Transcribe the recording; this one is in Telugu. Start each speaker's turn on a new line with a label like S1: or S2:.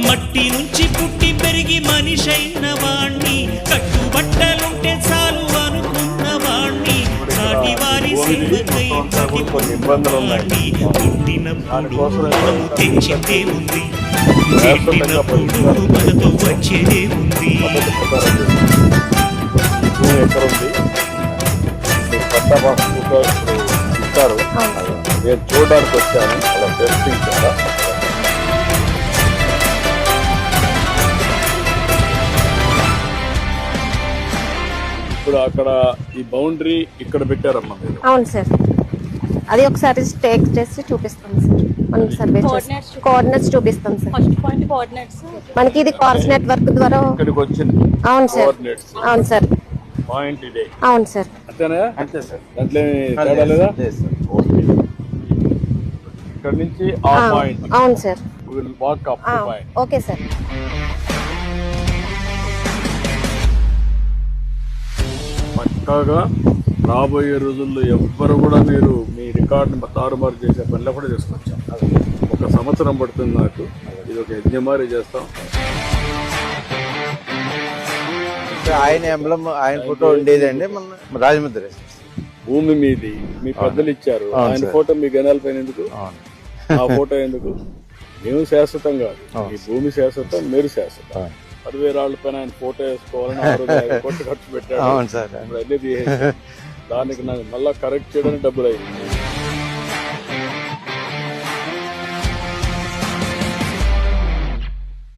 S1: మట్టి నుంచి పుట్టి పెరిగి మనిషైన వాణ్ణి, కట్టుబట్టలుంటే చాలు అనుకున్న వాణ్ణి, సాటి వారి సేవకై వాణ్ణి. పుట్టినప్పుడు మనము తెచ్చిందే ఉంది, పెట్టినప్పుడు మనతో వచ్చేదే ఉంది.
S2: ఎక్కడుంది ఇస్తారు, నేను చూడడానికి వచ్చాను. అలా టెస్టింగ్ కదా. ఇప్పుడు అక్కడ ఈ బౌండరీ ఇక్కడ పెట్టారమ్మా మీరు?
S3: అవును సార్, అది ఒకసారి టేక్ చేసి చూపిస్తాం సార్. మనం సర్వే కోఆర్డినేట్స్ చూపిస్తాం సార్.
S4: ఫస్ట్ పాయింట్ కోఆర్డినేట్స్
S3: మనకి ఇది కార్స్ నెట్వర్క్ ద్వారా
S2: ఇక్కడికి వచ్చింది.
S3: అవును సార్,
S2: కోఆర్డినేట్స్
S3: అవును సార్,
S2: పాయింట్ ఇదే.
S3: అవును సార్.
S2: అంతేనా?
S5: అంతే సార్.
S2: దాంట్లో తేడా లేదా? ఓకే. ఇక్కడ నుంచి ఆ పాయింట్.
S3: అవును sir.
S2: Will walk up to point.
S3: Okay sir.
S2: పక్కాగా రాబోయే రోజుల్లో ఎవ్వరు కూడా మీరు మీ రికార్డుని తారుమారు చేసే పనిలో కూడా చేసుకొచ్చాం. 1 సంవత్సరం పడుతుంది నాకు. ఇది ఒక యజ్ఞమారి చేస్తాం.
S5: ఆయన ఎంబ్లం, ఆయన ఫోటో ఉండేదండి మన రాజముద్ర.
S2: భూమి మీది మీ పెద్దలు ఇచ్చారు, ఆయన ఫోటో మీ గణాల పైన ఎందుకు? ఆ ఫోటో ఎందుకు? మేము శాశ్వతం కాదు, ఈ భూమి శాశ్వతం, మీరు శాశ్వతం. 10,000 పైన ఆయన ఫోటో వేసుకోవాలని 6 కోట్లు ఖర్చు పెట్టాడు. దానికి నాకు మళ్ళా కరెక్ట్ చేయడానికి డబ్బులు అయింది.